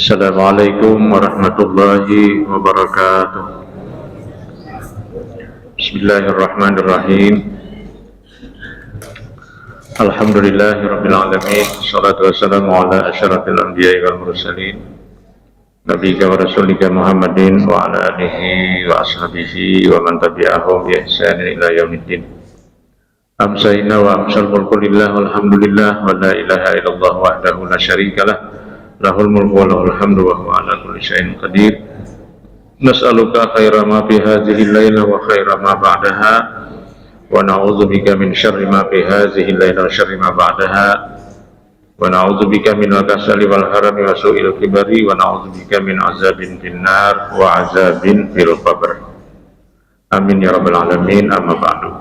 Assalamualaikum warahmatullahi wabarakatuh. Bismillahirrahmanirrahim. Alhamdulillahirabbil alamin. Shalatu wassalamu ala asyrafil anbiya'i wal mursalin. Nabiyika wa rasulika Muhammadin wa ala alihi wa ashabihi wa man tabi'ahum bi ihsanin ila yaumiddin. Amsayna wa amsal mulku lillah walhamdulillah wa la ilaha illallah wahdahu la syarikalah. Lahul mulku wa lahul hamdu wa huwa ala kulli syai'in qadir. Nas'aluka khaira ma fi hadhihi al-laila wa khaira ma ba'daha wa na'udzubika min syarri ma fi hadhihi al-laila wa syarri ma ba'daha wa na'udzubika min al-kasali wal harami wa su'il kibari wa na'udzubika min azabin finnar wa azabin fil qabr. Amin ya rabbal alamin. Amma ba'du.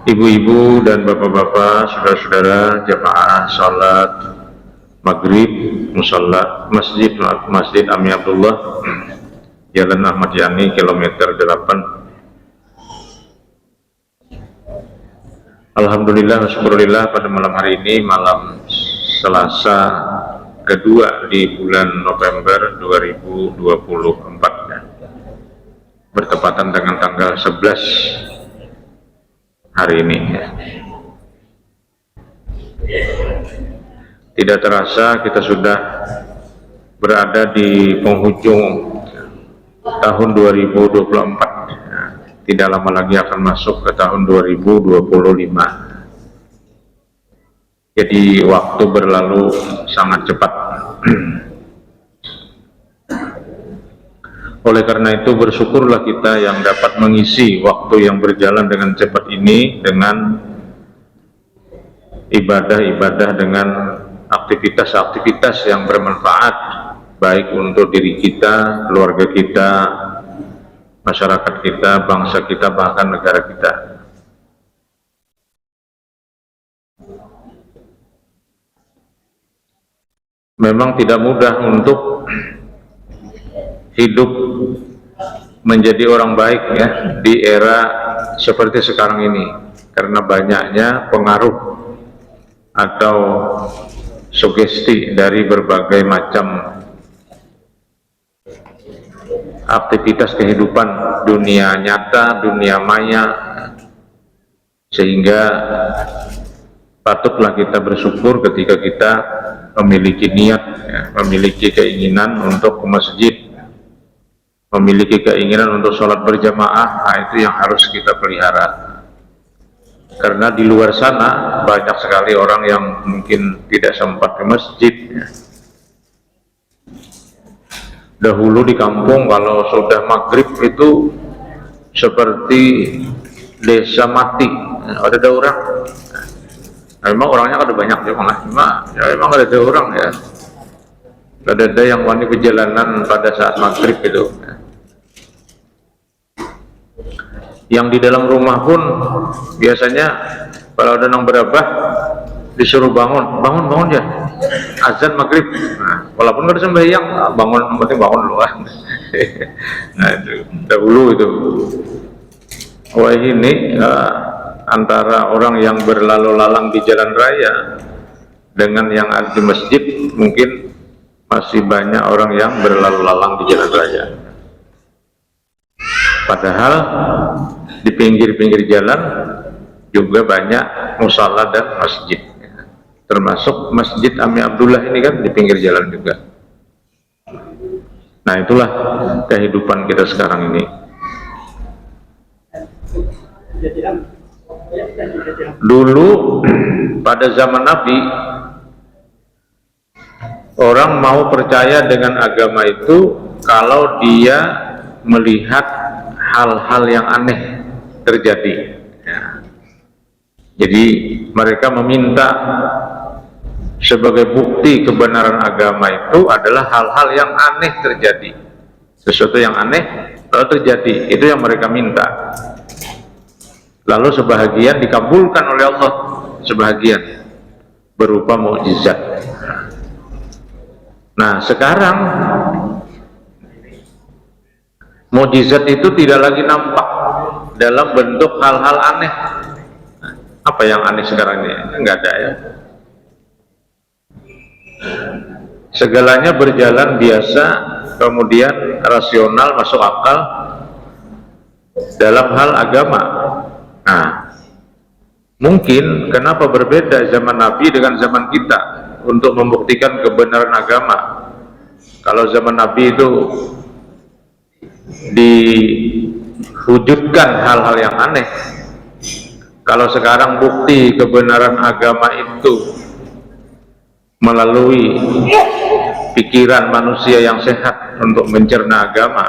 Ibu-ibu dan bapak-bapak, saudara-saudara jamaah salat maghrib musalla Masjid Ami Abdullah, Jalan Ahmad Yani, kilometer 8. Alhamdulillah, syukurillah, pada malam hari ini, malam Selasa kedua di bulan November 2024, bertepatan dengan tanggal 11 hari ini. Tidak terasa kita sudah berada di penghujung tahun 2024. Tidak lama lagi akan masuk ke tahun 2025. Jadi waktu berlalu sangat cepat. Oleh karena itu bersyukurlah kita yang dapat mengisi waktu yang berjalan dengan cepat ini dengan ibadah-ibadah, dengan aktivitas-aktivitas yang bermanfaat baik untuk diri kita, keluarga kita, masyarakat kita, bangsa kita, bahkan negara kita. Memang tidak mudah untuk hidup menjadi orang baik ya di era seperti sekarang ini, karena banyaknya pengaruh atau sugesti dari berbagai macam aktivitas kehidupan dunia nyata, dunia maya, sehingga patutlah kita bersyukur ketika kita memiliki niat ya, memiliki keinginan untuk ke masjid, memiliki keinginan untuk sholat berjamaah. Nah, itu yang harus kita pelihara, karena di luar sana banyak sekali orang yang mungkin tidak sempat ke masjid ya. Dahulu di kampung kalau sudah maghrib itu seperti desa mati, ada orang. Nah, memang orangnya ada banyak ya, memang ada orang ya, ada yang wani perjalanan pada saat maghrib itu ya. Yang di dalam rumah pun biasanya kalau ada yang berabah disuruh bangun ya, azan maghrib. Nah, walaupun nggak ada sembahyang, bangun, yang penting bangun dulu kan. Nah itu dahulu itu. Wah ini antara orang yang berlalu lalang di jalan raya dengan yang ada di masjid, mungkin masih banyak orang yang berlalu lalang di jalan raya. Padahal di pinggir-pinggir jalan juga banyak musala dan masjid, termasuk Masjid Ami Abdullah ini kan di pinggir jalan juga. Nah itulah kehidupan kita sekarang ini. Dulu pada zaman Nabi, orang mau percaya dengan agama itu kalau dia melihat hal-hal yang aneh terjadi ya. Jadi mereka meminta sebagai bukti kebenaran agama itu adalah hal-hal yang aneh terjadi, sesuatu yang aneh kalau terjadi, itu yang mereka minta. Lalu sebahagian dikabulkan oleh Allah, sebahagian berupa mukjizat. Nah sekarang mukjizat itu tidak lagi nampak dalam bentuk hal-hal aneh. Apa yang aneh sekarang ini? Enggak ada ya. segalanya berjalan biasa, kemudian rasional, masuk akal dalam hal agama. Nah, mungkin kenapa berbeda zaman Nabi dengan zaman kita untuk membuktikan kebenaran agama. Kalau zaman Nabi itu diwujudkan hal-hal yang aneh, kalau sekarang bukti kebenaran agama itu melalui pikiran manusia yang sehat untuk mencerna agama.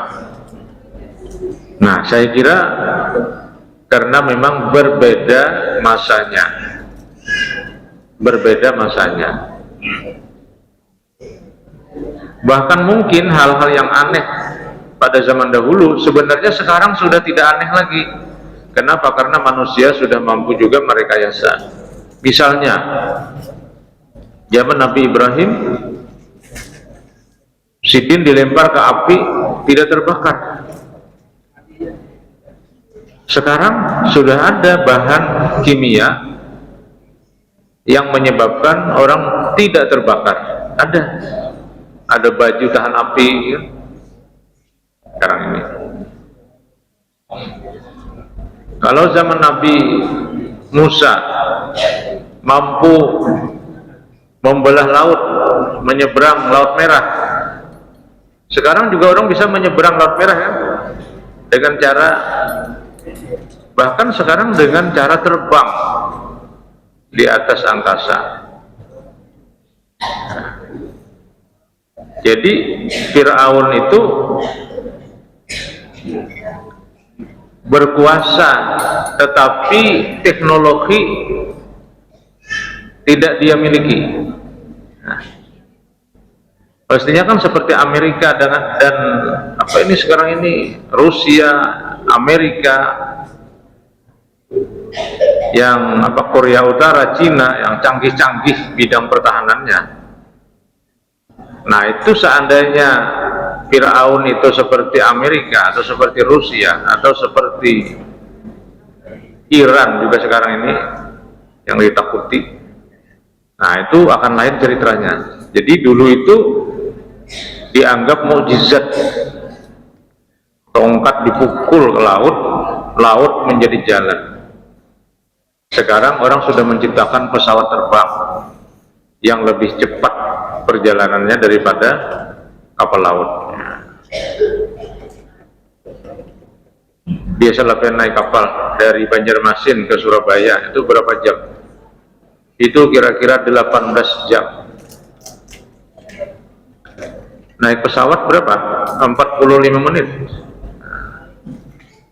Nah, saya kira karena memang berbeda masanya, bahkan mungkin hal-hal yang aneh pada zaman dahulu sebenarnya sekarang sudah tidak aneh lagi. Kenapa? Karena manusia sudah mampu juga merekayasa. Misalnya zaman Nabi Ibrahim, sidin dilempar ke api tidak terbakar. Sekarang sudah ada bahan kimia yang menyebabkan orang tidak terbakar. Ada baju tahan api ya, sekarang ini. Kalau zaman Nabi Musa mampu membelah laut, menyeberang Laut Merah, sekarang juga orang bisa menyeberang Laut Merah ya, dengan cara, bahkan sekarang dengan cara terbang di atas angkasa. Jadi Fir'aun itu berkuasa, tetapi teknologi tidak dia miliki. Nah, pastinya kan seperti Amerika dan apa ini sekarang ini Rusia, Amerika, yang apa Korea Utara, Cina yang canggih-canggih bidang pertahanannya. Nah, itu seandainya Fir'aun itu seperti Amerika atau seperti Rusia atau seperti Iran juga sekarang ini yang ditakuti, nah itu akan lain ceritanya. Jadi dulu itu dianggap mukjizat, tongkat dipukul ke laut, laut menjadi jalan. Sekarang orang sudah menciptakan pesawat terbang yang lebih cepat perjalanannya daripada kapal laut. Biasalah naik kapal dari Banjarmasin ke Surabaya itu berapa jam? Itu kira-kira 18 jam. Naik pesawat berapa? 45 menit.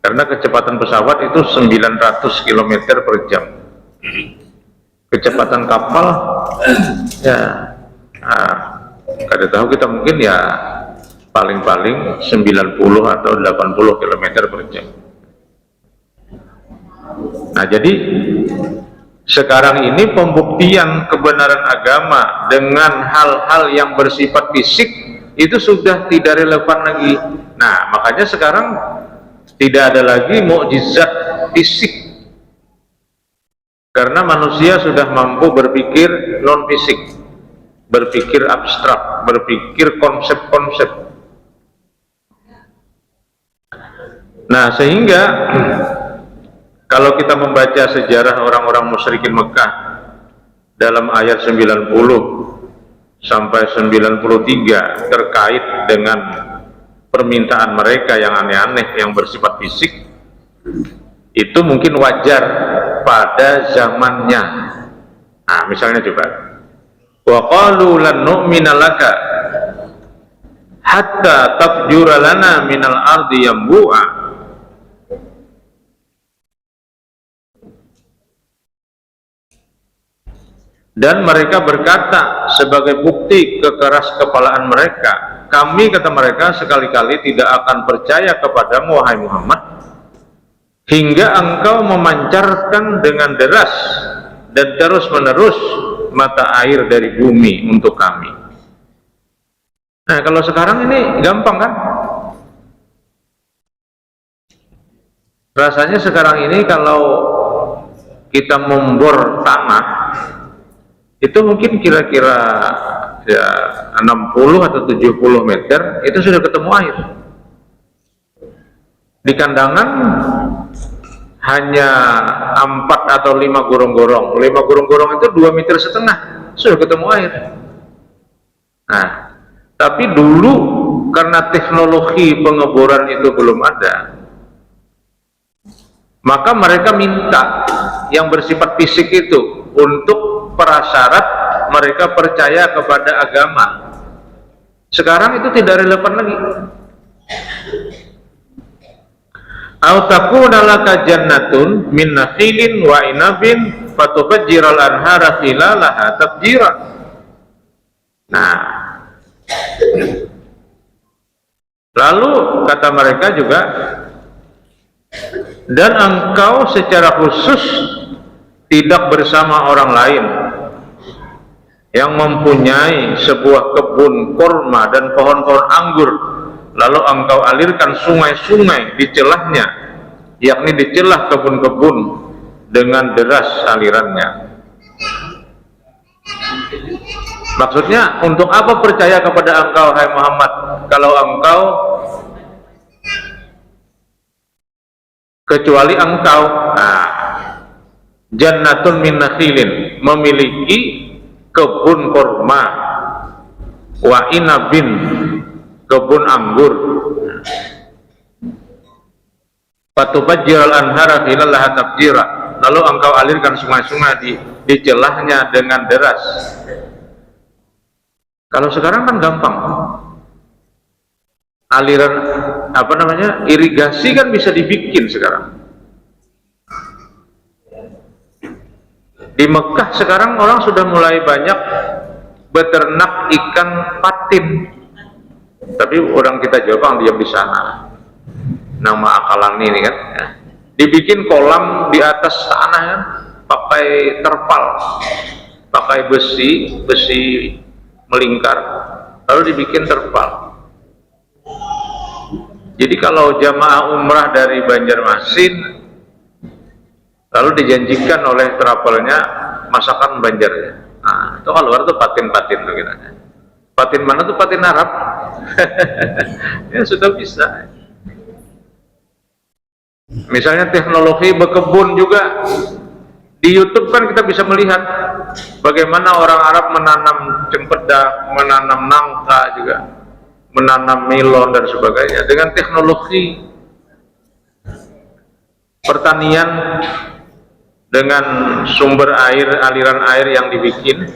Karena kecepatan pesawat itu 900 km per jam. Kecepatan kapal ya kada tahu kita, mungkin ya paling-paling 90 atau 80 km per jam. Nah, jadi sekarang ini pembuktian kebenaran agama dengan hal-hal yang bersifat fisik itu sudah tidak relevan lagi. Nah, makanya sekarang tidak ada lagi mukjizat fisik, karena manusia sudah mampu berpikir non fisik, berpikir abstrak, berpikir konsep-konsep. Nah, sehingga kalau kita membaca sejarah orang-orang musyrikin Mekah dalam ayat 90 sampai 93 terkait dengan permintaan mereka yang aneh-aneh yang bersifat fisik, itu mungkin wajar pada zamannya. Nah, misalnya coba, wa qalu lan nu'mina laka hatta tafjura lana minal ardi yanbu'a. Dan mereka berkata sebagai bukti kekeras kepalaan mereka, kami, kata mereka, sekali-kali tidak akan percaya kepadamu wahai Muhammad hingga engkau memancarkan dengan deras dan terus-menerus mata air dari bumi untuk kami. Nah, kalau sekarang ini gampang kan? Rasanya sekarang ini kalau kita membor tanah itu mungkin kira-kira ya 60 atau 70 meter itu sudah ketemu air. Di kandangan hanya 4 atau 5 gorong-gorong. 5 gorong-gorong itu 2,5 meter sudah ketemu air. Nah, tapi dulu karena teknologi pengeboran itu belum ada, maka mereka minta yang bersifat fisik itu untuk prasyarat mereka percaya kepada agama. Sekarang itu tidak relevan lagi. Au takuna laka jannatun min nakhilin wa inabin fatufajjiral anhara khilalaha tafjira. Nah, lalu kata mereka juga, dan engkau secara khusus tidak bersama orang lain yang mempunyai sebuah kebun kurma dan pohon-pohon anggur, lalu engkau alirkan sungai-sungai di celahnya, yakni di celah kebun-kebun dengan deras alirannya. Maksudnya, untuk apa percaya kepada engkau, hai Muhammad, kalau engkau, kecuali engkau jannatun min nakhilin, memiliki kebun kurma, wa inabin, kebun anggur, fatubajjiral anhara khilalaha tafjira, lalu engkau alirkan sungai-sungai di celahnya dengan deras. Kalau sekarang kan gampang, aliran irigasi kan bisa dibikin sekarang. Di Mekah sekarang orang sudah mulai banyak beternak ikan patin, tapi orang kita Jepang diam di sana. Nama akalang ini kan, ya. Dibikin kolam di atas tanah kan, pakai terpal, pakai besi melingkar, lalu dibikin terpal. Jadi kalau jamaah umrah dari Banjarmasin lalu dijanjikan oleh travelnya masakan Banjar, nah itu keluar tuh patin-patin tuh kita. Patin mana tuh? Patin Arab. Ya sudah bisa. Misalnya teknologi berkebun juga, di YouTube kan kita bisa melihat bagaimana orang Arab menanam cempedak, menanam nangka juga, menanam melon dan sebagainya dengan teknologi pertanian dengan sumber air, aliran air yang dibikin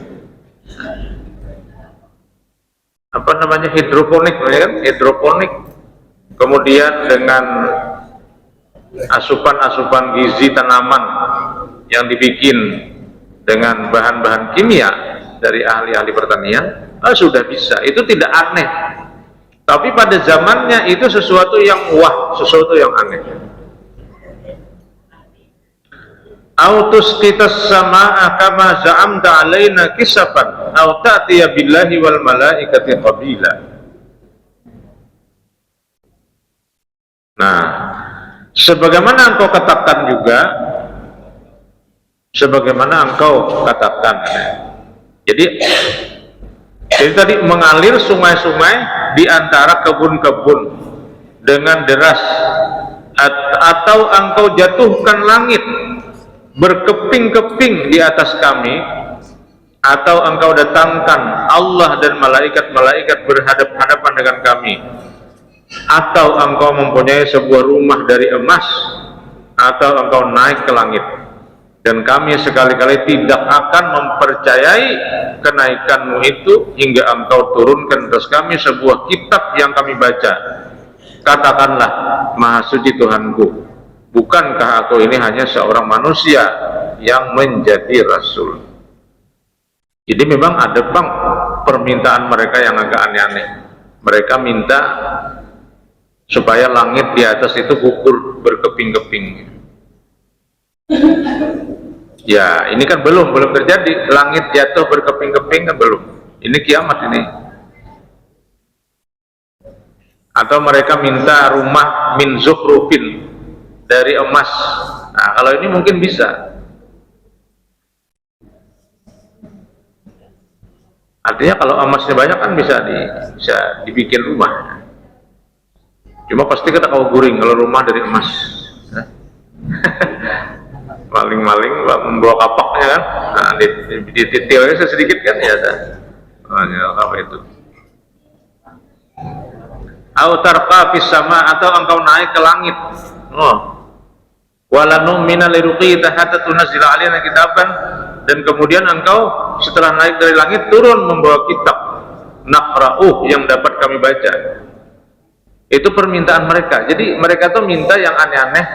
hidroponik, kan? Hidroponik. Kemudian dengan asupan gizi tanaman yang dibikin dengan bahan-bahan kimia dari ahli-ahli pertanian, sudah bisa. Itu tidak aneh, tapi pada zamannya itu sesuatu yang sesuatu yang aneh. Autus kitas sama'a kama za'amta alaina kisafan au ta'tiya billahi wal malaikati qabila. Nah, sebagaimana engkau katakan juga, jadi tadi mengalir sungai-sungai di antara kebun-kebun dengan deras, atau engkau jatuhkan langit berkeping-keping di atas kami, atau engkau datangkan Allah dan malaikat-malaikat berhadap-hadapan dengan kami, atau engkau mempunyai sebuah rumah dari emas, atau engkau naik ke langit, dan kami sekali-kali tidak akan mempercayai kenaikanmu itu hingga engkau turunkan atas kami sebuah kitab yang kami baca. Katakanlah, Maha Suci Tuhanku, bukankah aku ini hanya seorang manusia yang menjadi rasul? Jadi memang ada permintaan mereka yang agak aneh-aneh. Mereka minta supaya langit di atas itu gugur berkeping-keping. Ya, ini kan belum terjadi. Langit jatuh berkeping-keping kan belum. Ini kiamat ini. Atau mereka minta rumah min zukhrufin, dari emas. Nah, kalau ini mungkin bisa. Artinya kalau emasnya banyak kan bisa dibikin rumah. Cuma pasti kita kau guring kalau rumah dari emas. Maling-maling membawa kapaknya kan, nah, dititilnya sedikit kan ya. Apa itu? Autarqa fis sama, atau engkau naik ke langit. Walanum minal liruqita hatta tunzila alaina kitaban, dan kemudian engkau setelah naik dari langit turun membawa kitab naqra'uh yang dapat kami baca. Itu permintaan mereka. Jadi mereka tuh minta yang aneh-aneh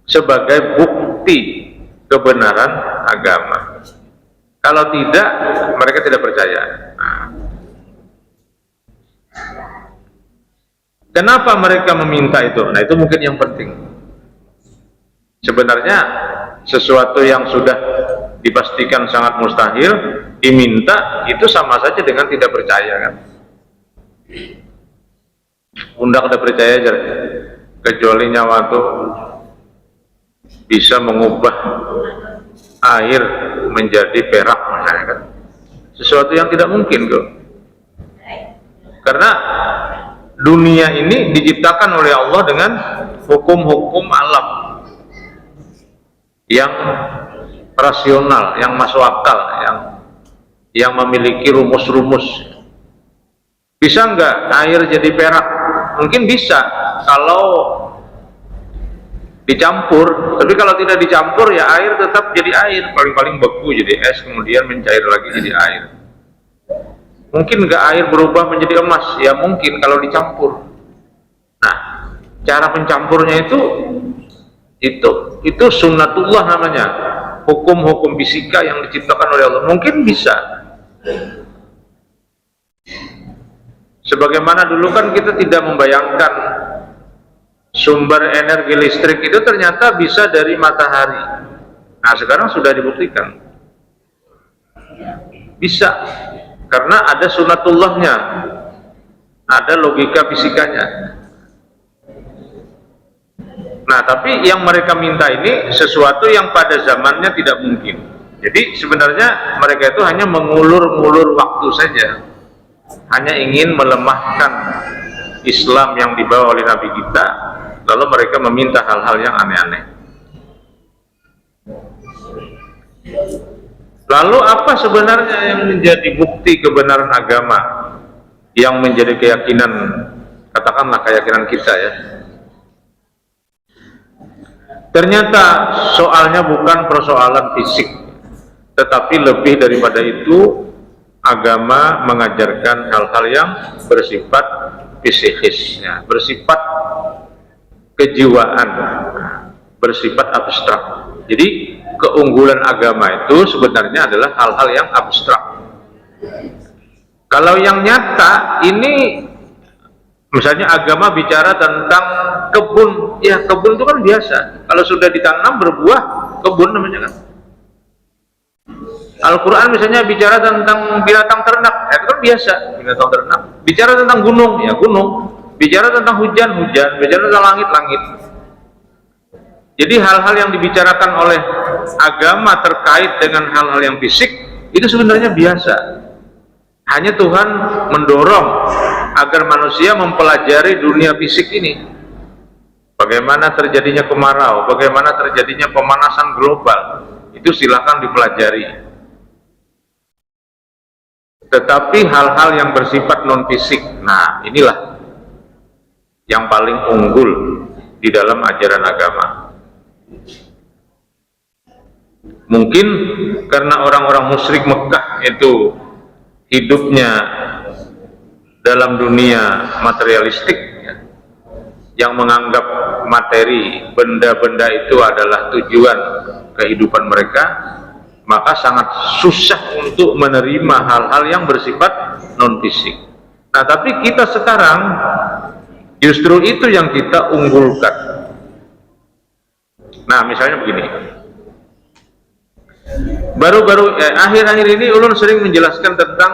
sebagai bukti kebenaran agama. Kalau tidak, mereka tidak percaya. Nah, kenapa mereka meminta itu? Nah, itu mungkin yang penting. Sebenarnya sesuatu yang sudah dipastikan sangat mustahil diminta itu sama saja dengan tidak percaya kan. Undak ada percaya aja, kecuali nyawa itu bisa mengubah air menjadi perak misalnya kan. Sesuatu yang tidak mungkin kok. Karena dunia ini diciptakan oleh Allah dengan hukum-hukum alam yang rasional, yang masuk akal, yang memiliki rumus-rumus. Bisa nggak air jadi perak? Mungkin bisa kalau dicampur, tapi kalau tidak dicampur ya air tetap jadi air, paling-paling beku jadi es, kemudian mencair lagi jadi air. Mungkin nggak air berubah menjadi emas? Ya mungkin kalau dicampur. Nah, cara pencampurnya itu sunnatullah namanya, hukum-hukum fisika yang diciptakan oleh Allah. Mungkin bisa. Sebagaimana dulu kan kita tidak membayangkan sumber energi listrik itu ternyata bisa dari matahari. Nah, sekarang sudah dibuktikan bisa, karena ada sunnatullahnya, ada logika fisikanya. Nah, tapi yang mereka minta ini sesuatu yang pada zamannya tidak mungkin. Jadi sebenarnya mereka itu hanya mengulur-ngulur waktu saja, hanya ingin melemahkan Islam yang dibawa oleh Nabi kita, lalu mereka meminta hal-hal yang aneh-aneh. Lalu apa sebenarnya yang menjadi bukti kebenaran agama, yang menjadi keyakinan, katakanlah keyakinan kita ya? Ternyata soalnya bukan persoalan fisik, tetapi lebih daripada itu, agama mengajarkan hal-hal yang bersifat psikis, ya, bersifat kejiwaan, bersifat abstrak. Jadi keunggulan agama itu sebenarnya adalah hal-hal yang abstrak. Kalau yang nyata ini, misalnya agama bicara tentang kebun, ya kebun itu kan biasa. Kalau sudah ditanam berbuah, kebun namanya kan. Al-Quran misalnya bicara tentang binatang ternak, ya itu kan biasa, binatang ternak. Bicara tentang gunung, ya gunung. Bicara tentang hujan, hujan. Bicara tentang langit, langit. Jadi hal-hal yang dibicarakan oleh agama terkait dengan hal-hal yang fisik itu sebenarnya biasa. Hanya Tuhan mendorong agar manusia mempelajari dunia fisik ini. Bagaimana terjadinya kemarau, bagaimana terjadinya pemanasan global, itu silakan dipelajari. Tetapi hal-hal yang bersifat non fisik, nah inilah yang paling unggul di dalam ajaran agama. Mungkin karena orang-orang musyrik Mekah itu hidupnya dalam dunia materialistik, ya, yang menganggap materi, benda-benda itu adalah tujuan kehidupan mereka, maka sangat susah untuk menerima hal-hal yang bersifat non-fisik. Nah, tapi kita sekarang justru itu yang kita unggulkan. Nah, misalnya begini, baru-baru akhir-akhir ini ulun sering menjelaskan tentang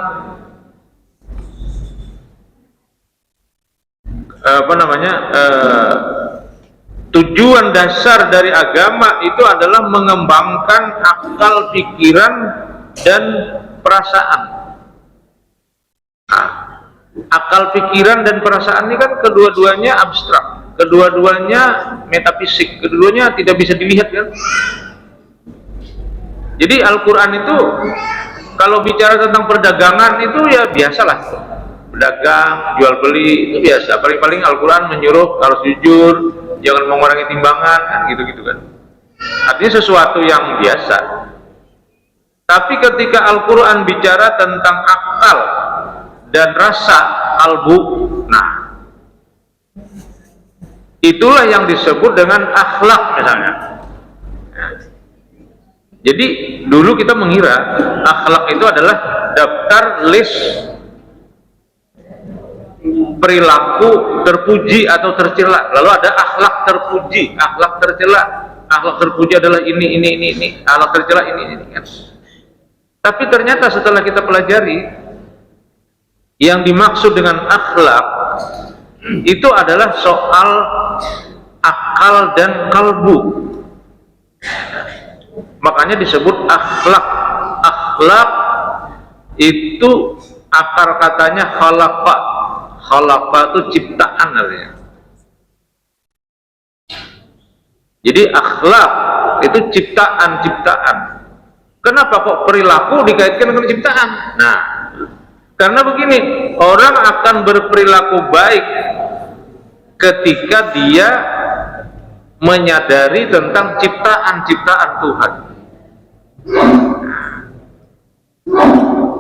tujuan dasar dari agama itu adalah mengembangkan akal, pikiran, dan perasaan. Nah, akal, pikiran, dan perasaan ini kan kedua-duanya abstrak, kedua-duanya metafisik, kedua-duanya tidak bisa dilihat kan. Jadi Al-Quran itu kalau bicara tentang perdagangan itu ya biasalah, berdagang, jual beli itu biasa. Paling-paling Al-Quran menyuruh harus jujur, jangan mengurangi timbangan, kan gitu-gitu kan. Artinya sesuatu yang biasa. Tapi ketika Al-Quran bicara tentang akal dan rasa, qalbu, nah itulah yang disebut dengan akhlak misalnya. Jadi dulu kita mengira akhlak itu adalah daftar list perilaku terpuji atau tercela. Lalu ada akhlak terpuji, akhlak tercela. Akhlak terpuji adalah ini, akhlak tercela ini kan. Tapi ternyata setelah kita pelajari, yang dimaksud dengan akhlak itu adalah soal akal dan kalbu. Makanya disebut akhlak. Akhlak itu akar katanya khalaqa. Khalaqa itu ciptaan artinya. Jadi akhlak itu ciptaan. Kenapa kok perilaku dikaitkan dengan ciptaan? Nah, karena begini, orang akan berperilaku baik ketika dia menyadari tentang ciptaan-ciptaan Tuhan.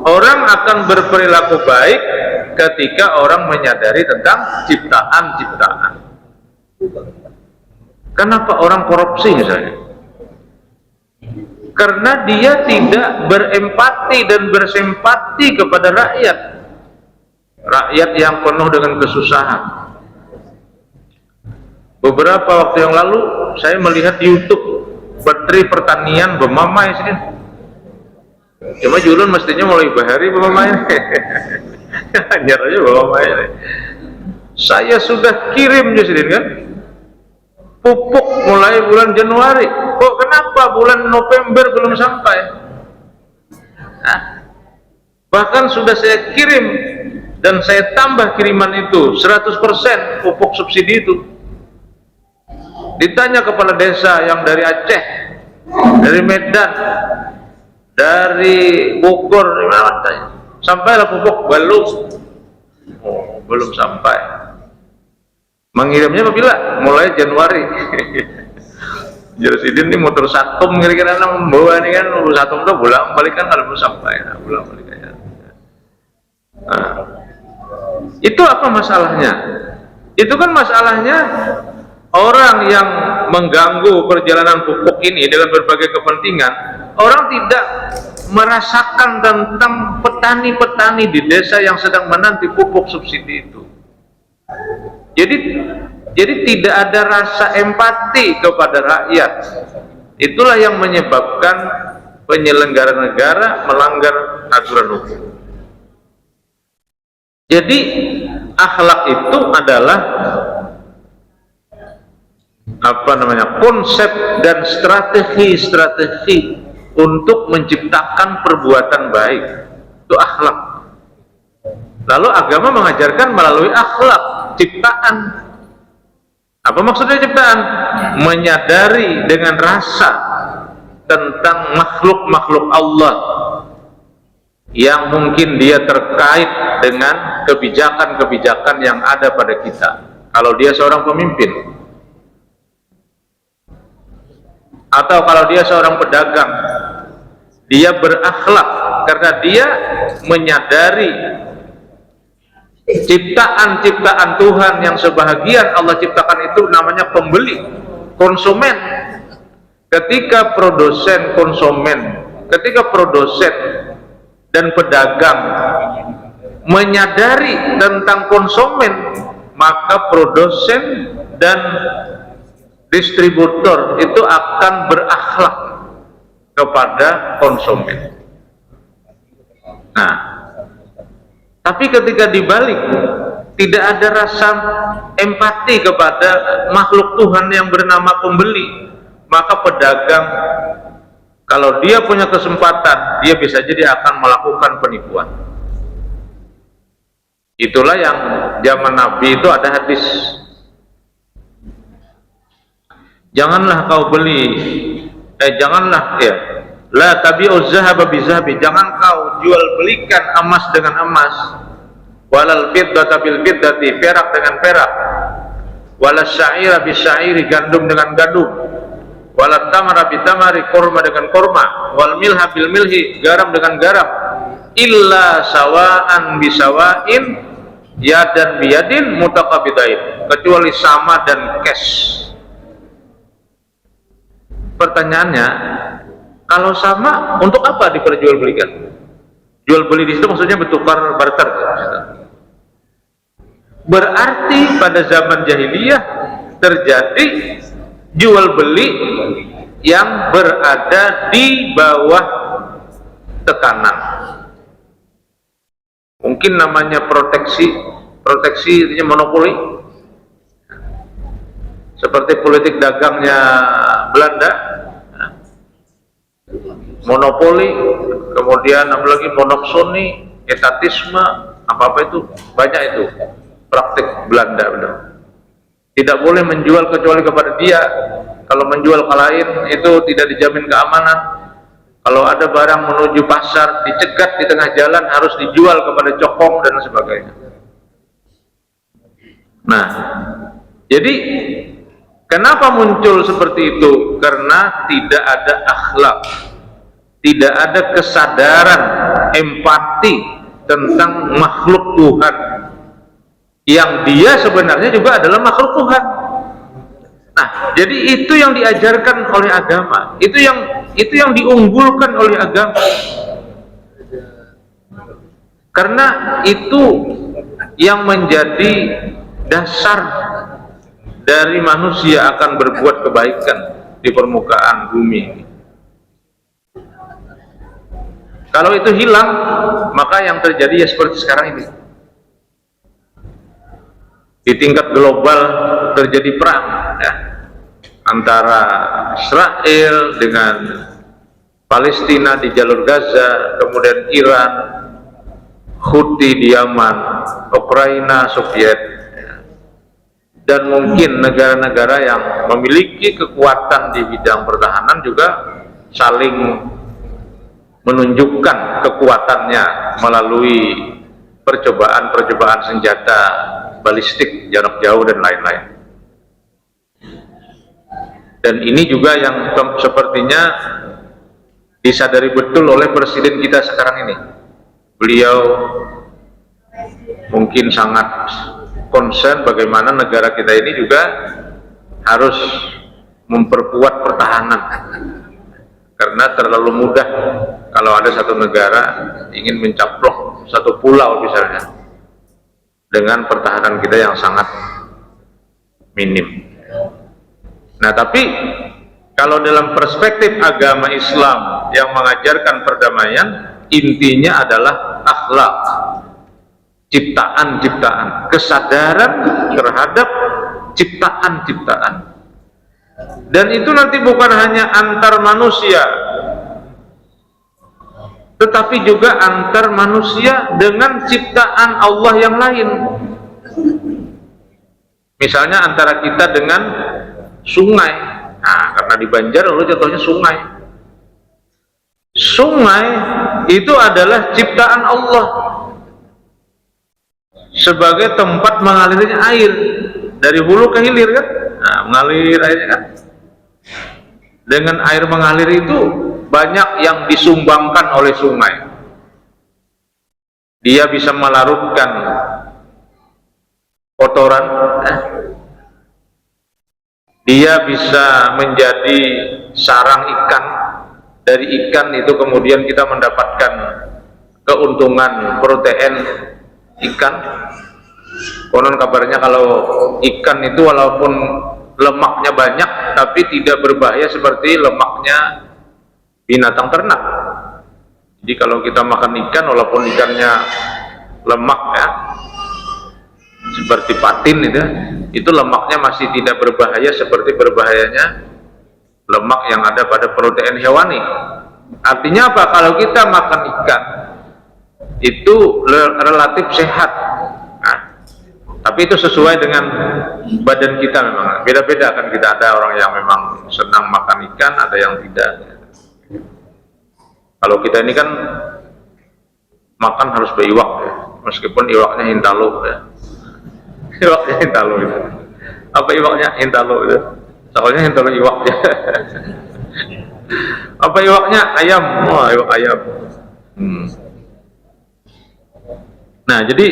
Orang akan berperilaku baik ketika orang menyadari tentang ciptaan-ciptaan. Kenapa orang korupsi misalnya? Karena dia tidak berempati dan bersempati kepada rakyat. Rakyat yang penuh dengan kesusahan. Beberapa waktu yang lalu saya melihat di YouTube Menteri Pertanian Bemamai sini. Cuma Julun mestinya mulai bahari Bemamai. Anjar aja Bemamai. Saya sudah kirim jadi kan pupuk mulai bulan Januari. Kok kenapa bulan November belum sampai? Nah, bahkan sudah saya kirim dan saya tambah kiriman itu 100% pupuk subsidi itu. Ditanya kepala desa yang dari Aceh, dari Medan, dari Bogor, sampailah pupuk belum. Oh, belum sampai. Mengirimnya apabila mulai Januari. Jerusidin ini motor satum kira-kira membawa ini kan satum itu bulan balik kan kalau belum sampai, nah, bulan balik aja. Nah, itu apa masalahnya? Itu kan masalahnya orang yang mengganggu perjalanan pupuk ini dengan berbagai kepentingan, orang tidak merasakan tentang petani-petani di desa yang sedang menanti pupuk subsidi itu. Jadi tidak ada rasa empati kepada rakyat. Itulah yang menyebabkan penyelenggara negara melanggar aturan hukum. Jadi akhlak itu adalah konsep dan strategi untuk menciptakan perbuatan baik. Itu akhlak. Lalu agama mengajarkan melalui akhlak, ciptaan. Apa maksudnya ciptaan? Menyadari dengan rasa tentang makhluk-makhluk Allah yang mungkin dia terkait dengan kebijakan-kebijakan yang ada pada kita. Kalau dia seorang pemimpin, atau kalau dia seorang pedagang, dia berakhlak karena dia menyadari ciptaan-ciptaan Tuhan yang sebahagian Allah ciptakan itu namanya pembeli, konsumen. Ketika produsen dan pedagang menyadari tentang konsumen, maka produsen dan distributor itu akan berakhlak kepada konsumen. Nah, tapi ketika dibalik tidak ada rasa empati kepada makhluk Tuhan yang bernama pembeli, maka pedagang kalau dia punya kesempatan, dia bisa jadi akan melakukan penipuan. Itulah yang zaman Nabi itu ada hadis, janganlah kau beli, janganlah ya, la tabi'uz zahaba bizahabi, jangan kau jual belikan emas dengan emas, walal fiddata bil fiddati, perak dengan perak, walas sya'ira bis sya'iri, gandum dengan gandum, walat tamara bit tamari, kurma dengan kurma, wal milha bil milhi, garam dengan garam, illa sawaan bisawain, yadan biyadin mutaqabidain, kecuali sama dan cash. Pertanyaannya, kalau sama untuk apa diperjualbelikan? Jual beli di situ maksudnya bertukar barter. Berarti pada zaman jahiliyah terjadi jual beli yang berada di bawah tekanan. Mungkin namanya proteksi artinya monopoli, seperti politik dagangnya Belanda, monopoli, kemudian apalagi monoksoni, etatisme, apa itu banyak itu praktik Belanda. Benar. Tidak boleh menjual kecuali kepada dia. Kalau menjual ke lain itu tidak dijamin keamanan. Kalau ada barang menuju pasar, dicegat di tengah jalan, harus dijual kepada cokong dan sebagainya. Nah, jadi kenapa muncul seperti itu? Karena tidak ada akhlak, tidak ada kesadaran, empati tentang makhluk Tuhan, yang dia sebenarnya juga adalah makhluk Tuhan. Nah, jadi itu yang diajarkan oleh agama, itu yang diunggulkan oleh agama, karena itu yang menjadi dasar dari manusia akan berbuat kebaikan di permukaan bumi ini. Kalau itu hilang, maka yang terjadi ya seperti sekarang ini. Di tingkat global terjadi perang ya, antara Israel dengan Palestina di jalur Gaza, kemudian Iran, Houthi di Yaman, Ukraina, Soviet, dan mungkin negara-negara yang memiliki kekuatan di bidang pertahanan juga saling menunjukkan kekuatannya melalui percobaan senjata balistik jarak jauh dan lain-lain. Dan ini juga yang sepertinya disadari betul oleh presiden kita sekarang ini. Beliau mungkin sangat concern bagaimana negara kita ini juga harus memperkuat pertahanan, karena terlalu mudah kalau ada satu negara ingin mencaplok satu pulau misalnya dengan pertahanan kita yang sangat minim. Nah, tapi kalau dalam perspektif agama Islam yang mengajarkan perdamaian, intinya adalah akhlak, ciptaan-ciptaan, kesadaran terhadap ciptaan-ciptaan. Dan itu nanti bukan hanya antar manusia, tetapi juga antar manusia dengan ciptaan Allah yang lain. Misalnya antara kita dengan sungai. Nah, karena di Banjar lalu contohnya sungai. Sungai itu adalah ciptaan Allah sebagai tempat mengalirnya air dari hulu ke hilir kan. Nah, mengalir airnya kan. Dengan air mengalir itu banyak yang disumbangkan oleh sungai. Dia bisa melarutkan kotoran, dia bisa menjadi sarang ikan. Dari ikan itu kemudian kita mendapatkan keuntungan protein ikan. Konon kabarnya kalau ikan itu walaupun lemaknya banyak tapi tidak berbahaya seperti lemaknya binatang ternak. Jadi kalau kita makan ikan walaupun ikannya lemak ya, seperti patin itu lemaknya masih tidak berbahaya seperti berbahayanya lemak yang ada pada protein hewani. Artinya apa? Kalau kita makan ikan itu relatif sehat Tapi itu sesuai dengan badan kita memang. Beda-beda kan, kita ada orang yang memang senang makan ikan, ada yang tidak. Kalau kita ini kan makan harus beriwak ya, meskipun iwaknya hintalo ya. Iwaknya hintalo itu. Apa iwaknya hintalo itu? Soalnya hintalo iwaknya. Apa iwaknya? Ayam. Oh, iwak ayam. Nah, jadi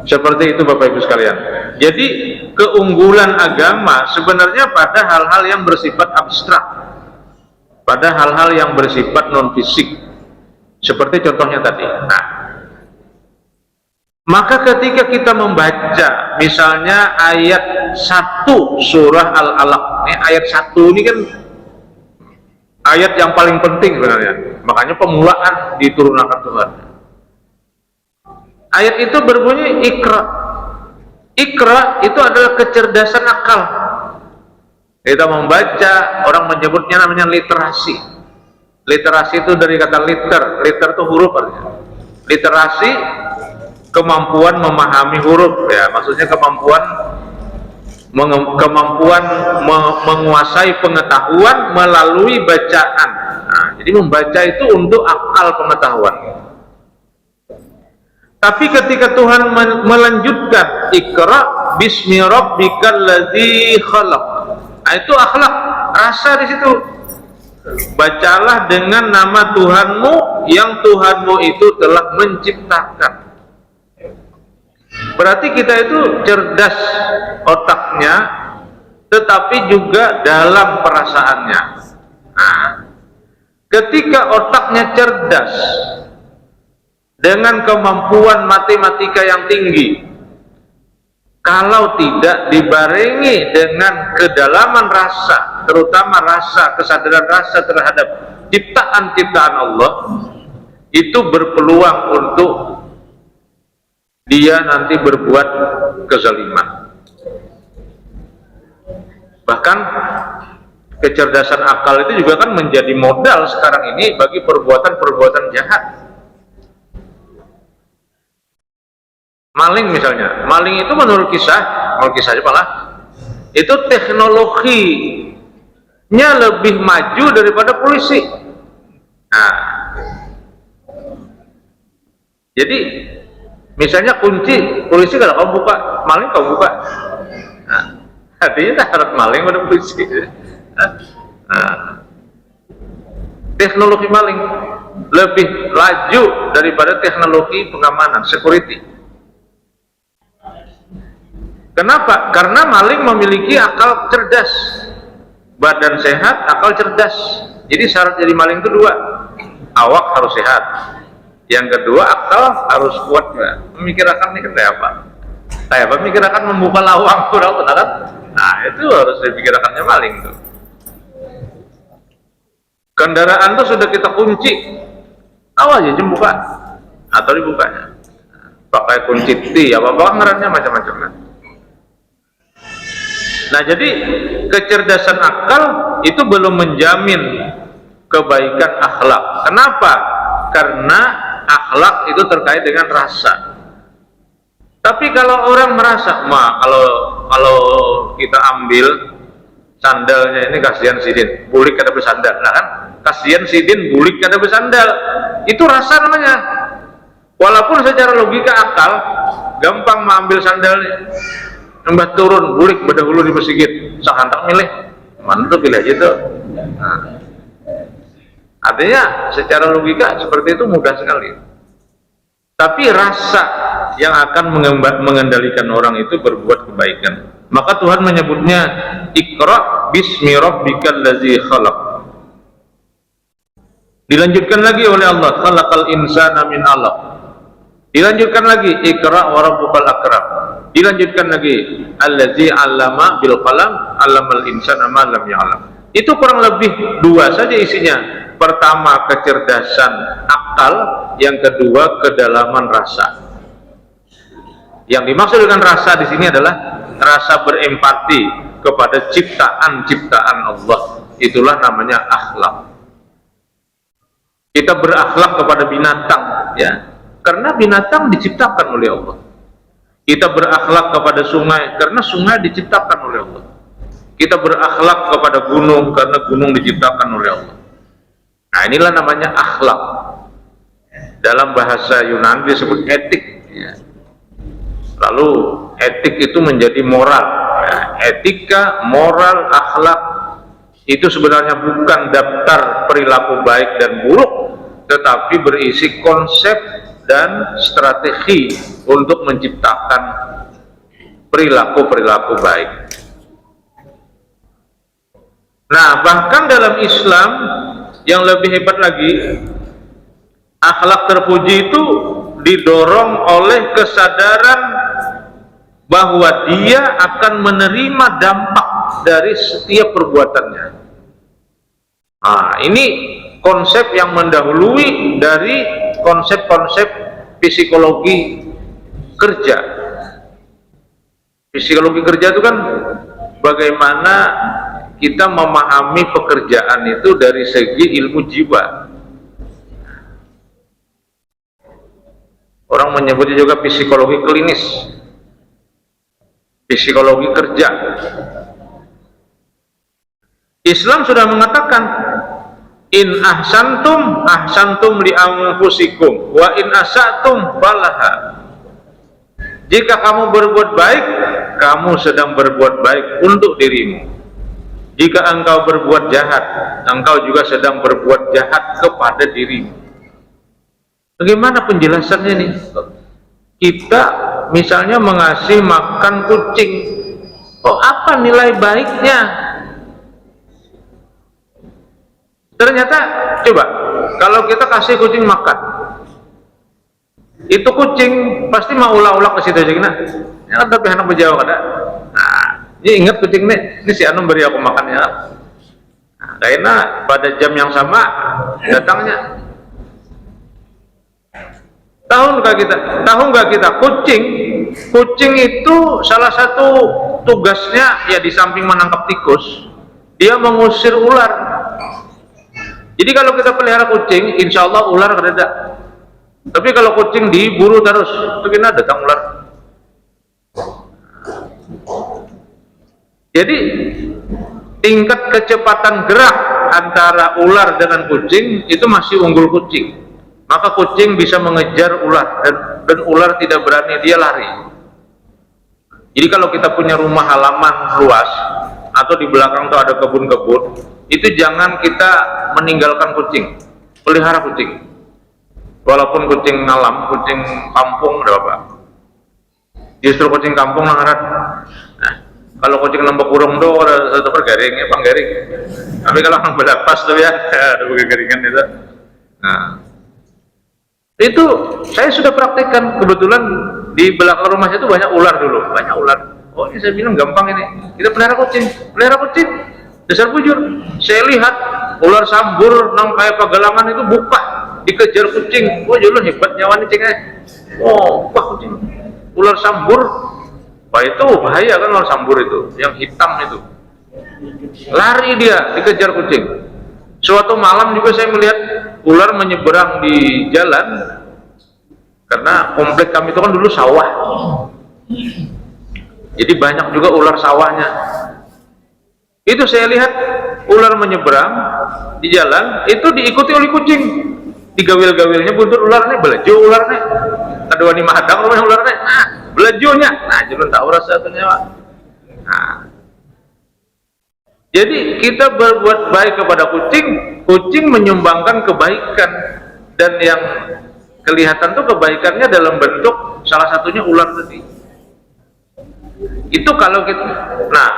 seperti itu Bapak Ibu sekalian. Jadi keunggulan agama sebenarnya pada hal-hal yang bersifat abstrak, pada hal-hal yang bersifat non fisik, seperti contohnya tadi. Nah, maka ketika kita membaca misalnya ayat 1 surah Al-Alaq, ini ayat 1 ini kan ayat yang paling penting sebenarnya, makanya pemulaan diturunkan Tuhan. Ayat itu berbunyi Iqra. Iqra itu adalah kecerdasan akal. Kita membaca, orang menyebutnya namanya literasi. Literasi itu dari kata liter. Liter itu huruf artinya. Literasi kemampuan memahami huruf ya, maksudnya kemampuan menguasai pengetahuan melalui bacaan. Nah, jadi membaca itu untuk akal pengetahuan. Tapi ketika Tuhan melanjutkan Iqra bismi rabbikal ladzi khalaq, nah, itu akhlak, rasa di situ. Bacalah dengan nama Tuhanmu yang Tuhanmu itu telah menciptakan. Berarti kita itu cerdas otaknya, tetapi juga dalam perasaannya. Nah, ketika otaknya cerdas dengan kemampuan matematika yang tinggi, kalau tidak dibarengi dengan kedalaman rasa, terutama rasa kesadaran rasa terhadap ciptaan-ciptaan Allah, itu berpeluang untuk dia nanti berbuat kezaliman. Bahkan kecerdasan akal itu juga kan menjadi modal sekarang ini bagi perbuatan-perbuatan jahat. Maling misalnya, maling itu menurut kisah aja malah, itu teknologinya lebih maju daripada polisi. Nah, jadi misalnya kunci, polisi kalau kamu buka, maling kamu buka. Nah, artinya harus maling pada polisi. Nah, teknologi maling lebih laju daripada teknologi pengamanan, security. Kenapa? Karena maling memiliki akal cerdas, badan sehat, akal cerdas. Jadi syarat jadi maling itu dua, awak harus sehat, yang kedua akal harus kuat. Memikirkan ini kayak apa? Memikirkan membuka lawang kurang kan? Nah, itu harus dipikirkannya maling tuh. Kendaraan tuh sudah kita kunci, awas aja buka atau dibukanya. Pakai kunci T, apa ngarannya macam-macam. Nah, jadi kecerdasan akal itu belum menjamin kebaikan akhlak. Kenapa? Karena akhlak itu terkait dengan rasa. Tapi kalau orang merasa, kalau kita ambil sandalnya ini, kasihan sidin, bulik kada bersandal, nah kan? Kasihan sidin, bulik kada bersandal. Itu rasa namanya. Walaupun secara logika akal gampang mengambil sandalnya, mbah turun bulik berdahulu di masjid, sakantak milih mana tuh pilih aja tuh. Nah, artinya secara logika seperti itu mudah sekali. Tapi rasa yang akan mengendalikan orang itu berbuat kebaikan. Maka Tuhan menyebutnya Iqra bismi rabbikal ladzi khalaq. Dilanjutkan lagi oleh Allah, khalaqal insana min 'alaq. Dilanjutkan lagi Iqra wa rabbukal akram. Dilanjutkan lagi allazi 'allama bil qalam 'allamal insana ma lam ya'lam. Itu kurang lebih dua saja isinya. Pertama kecerdasan akal, yang kedua kedalaman rasa. Yang dimaksud dengan rasa di sini adalah rasa berempati kepada ciptaan-ciptaan Allah. Itulah namanya akhlak. Kita berakhlak kepada binatang, ya. Karena binatang diciptakan oleh Allah. Kita berakhlak kepada sungai karena sungai diciptakan oleh Allah. Kita berakhlak kepada gunung karena gunung diciptakan oleh Allah. Nah, inilah namanya akhlak. Dalam bahasa Yunani disebut etik. Ya. Lalu etik itu menjadi moral. Ya. Etika, moral, akhlak itu sebenarnya bukan daftar perilaku baik dan buruk, tetapi berisi konsep dan strategi untuk menciptakan perilaku-perilaku baik. Nah, bahkan dalam Islam yang lebih hebat lagi, akhlak terpuji itu didorong oleh kesadaran bahwa dia akan menerima dampak dari setiap perbuatannya. Nah, ini konsep yang mendahului dari konsep-konsep psikologi kerja. Psikologi kerja itu kan bagaimana kita memahami pekerjaan itu dari segi ilmu jiwa. Orang menyebutnya juga psikologi klinis, psikologi kerja. Islam sudah mengatakan, in ahsantum ahsantum li anfusikum wa in asatum falaha. Jika kamu berbuat baik, kamu sedang berbuat baik untuk dirimu. Jika engkau berbuat jahat, engkau juga sedang berbuat jahat kepada dirimu. Bagaimana penjelasannya nih? Kita misalnya mengasih makan kucing, oh apa nilai baiknya? Ternyata coba kalau kita kasih kucing makan, itu kucing pasti mau ulah-ulah ke situ aja kena. Ya tapi anak berjauh ada. Nah, ini ingat kucing ini si Anu beri aku makannya. Nah, karena pada jam yang sama datangnya. Tahu nggak kita kucing itu salah satu tugasnya ya di samping menangkap tikus, dia mengusir ular. Jadi kalau kita pelihara kucing, insya Allah ular ada. Tapi kalau kucing diburu terus, begini datang ular. Jadi tingkat kecepatan gerak antara ular dengan kucing itu masih unggul kucing. Maka kucing bisa mengejar ular dan ular tidak berani, dia lari. Jadi kalau kita punya rumah halaman luas atau di belakang tuh ada kebun-kebun, itu jangan kita meninggalkan kucing, pelihara kucing. Walaupun kucing alam, kucing kampung udah apa? Justru kucing kampung langaran. Nah, kalau kucing nambah kurung tuh ada pergaringnya, panggaring. Tapi kalau nambah lapas tuh ya, ada pergaringan itu. Nah, itu saya sudah praktekkan. Kebetulan di belakang rumah saya itu banyak ular dulu, banyak ular. Oh ini saya bilang gampang ini, kita pelihara kucing. Dasar bujur, saya lihat ular sambur nang kayak pagalangan itu buka, dikejar kucing. Oh jauh hebat nyawa nih cengnya. Oh wah kucing, ular sambur. Wah itu bahaya kan ular sambur itu, yang hitam itu. Lari dia, dikejar kucing. Suatu malam juga saya melihat ular menyeberang di jalan, karena komplek kami itu kan dulu sawah, jadi banyak juga ular sawahnya. Itu saya lihat ular menyeberang di jalan, itu diikuti oleh kucing, digawil-gawilnya buntut ularnya, belajo ularnya, ada wani mahadang rumahnya ularnya, nah belajonya, nah jangan tahu rasa nyawa. Nah, jadi kita berbuat baik kepada kucing, kucing menyumbangkan kebaikan, dan yang kelihatan tuh kebaikannya dalam bentuk salah satunya ular tadi. Itu kalau kita, nah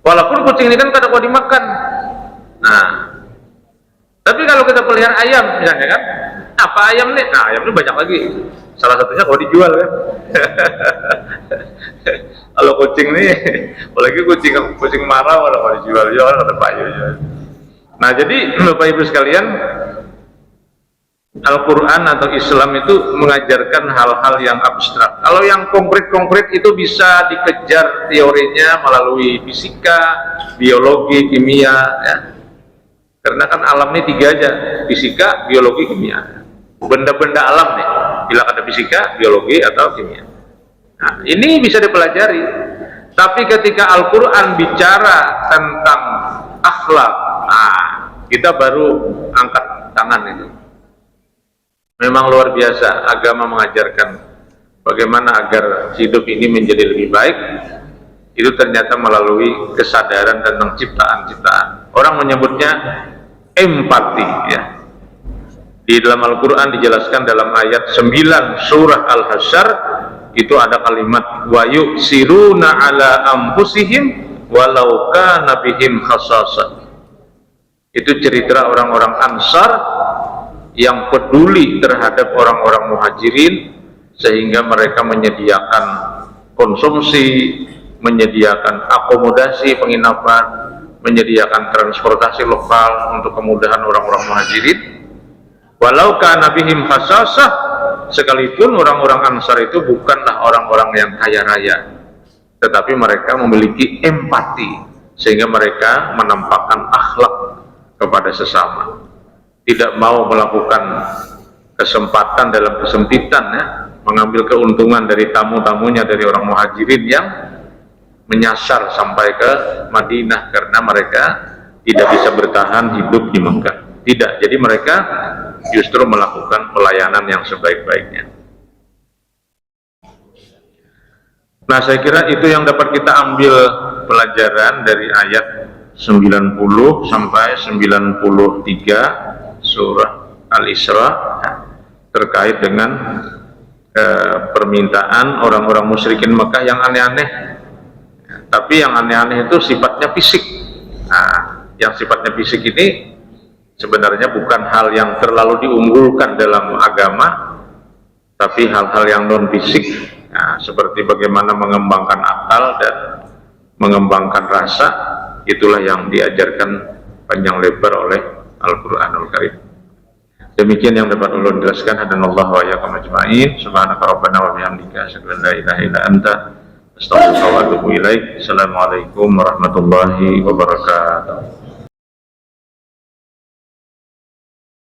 walaupun kucing ini kan kadang dimakan, nah tapi kalau kita pelihara ayam misalnya kan, apa ayam nih? Nah ayam ini banyak lagi, salah satunya kalau dijual kan. Kalau kucing nih, apalagi kucing marah kalau dijual kan ada payu. Nah jadi Bapak Ibu sekalian, Al-Quran atau Islam itu mengajarkan hal-hal yang abstrak. Kalau yang konkret-konkret itu bisa dikejar teorinya melalui fisika, biologi, kimia ya. Karena kan alam ini tiga aja, fisika, biologi, kimia. Benda-benda alam nih, bila kata fisika, biologi atau kimia. Nah, ini bisa dipelajari. Tapi ketika Al-Quran bicara tentang akhlak, nah, kita baru angkat tangan itu. Memang luar biasa agama mengajarkan bagaimana agar hidup ini menjadi lebih baik. Itu ternyata melalui kesadaran tentang ciptaan-ciptaan. Orang menyebutnya empati, ya. Di dalam Al-Quran dijelaskan dalam ayat 9 surah Al-Hasyr, itu ada kalimat wa yu'siruna ala anfusihim walau kana bihim khasasah. Itu cerita orang-orang Ansar yang peduli terhadap orang-orang Muhajirin, sehingga mereka menyediakan konsumsi, menyediakan akomodasi penginapan, menyediakan transportasi lokal untuk kemudahan orang-orang Muhajirin. Walau kana bihim khasasah, sekalipun orang-orang Ansar itu bukanlah orang-orang yang kaya raya, tetapi mereka memiliki empati, sehingga mereka menampakkan akhlak kepada sesama, tidak mau melakukan kesempatan dalam kesempitan, ya, mengambil keuntungan dari tamu-tamunya dari orang Muhajirin yang menyasar sampai ke Madinah karena mereka tidak bisa bertahan hidup di Mekah. Tidak, jadi mereka justru melakukan pelayanan yang sebaik-baiknya. Nah, saya kira itu yang dapat kita ambil pelajaran dari ayat 90 sampai 93 surah Al-Isra terkait dengan permintaan orang-orang musyrikin Mekah yang aneh-aneh. Tapi yang aneh-aneh itu sifatnya fisik. Nah, yang sifatnya fisik ini sebenarnya bukan hal yang terlalu diunggulkan dalam agama, tapi hal-hal yang non fisik, nah, seperti bagaimana mengembangkan akal dan mengembangkan rasa, itulah yang diajarkan panjang lebar oleh Al-Quranul Karim. Demikian yang dapat ulun jelaskan. Hadanallahu wa iyyakum ajma'in. Subhanaka rabbana wa bihamdika asyhadu an la ilaha illa anta astaghfiruka wa atubu ilaik. Assalamualaikum warahmatullahi wabarakatuh.